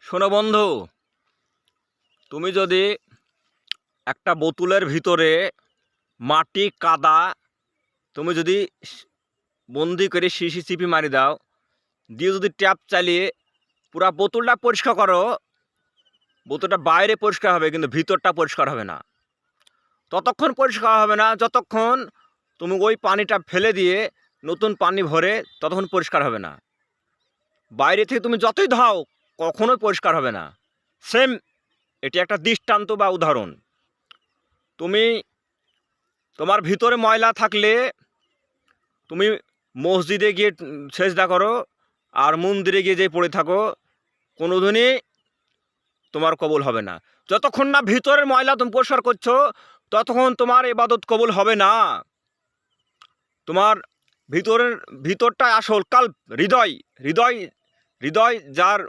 শোনো বন্ধু, তুমি যদি একটা বোতলের ভিতরে মাটি কাদা তুমি যদি বন্দি করে শিশি চিপি মারি দাও, দিয়ে যদি ট্যাপ চালিয়ে পুরা বোতলটা পরিষ্কার করো, বোতলটা বাইরে পরিষ্কার হবে কিন্তু ভিতরটা পরিষ্কার হবে না। ততক্ষণ পরিষ্কার হবে না যতক্ষণ তুমি ওই পানিটা ফেলে দিয়ে নতুন পানি ভরে ততক্ষণ পরিষ্কার হবে না। বাইরে থেকে তুমি যতই ধাও কখনোই পরিষ্কার হবে না। সেম এটি একটা দৃষ্টান্ত বা উদাহরণ। তুমি তোমার ভিতরে ময়লা থাকলে তুমি মসজিদে গিয়ে সেজদা করো আর মন্দিরে গিয়ে যে পড়ে থাকো, কোনো দিনই তোমার কবুল হবে না। যতক্ষণ না ভিতরের ময়লা তুমি পরিষ্কার করছো ততক্ষণ তোমার ইবাদত কবুল হবে না। তোমার ভিতরটা আসল কাল্ব, হৃদয় হৃদয় হৃদয় যার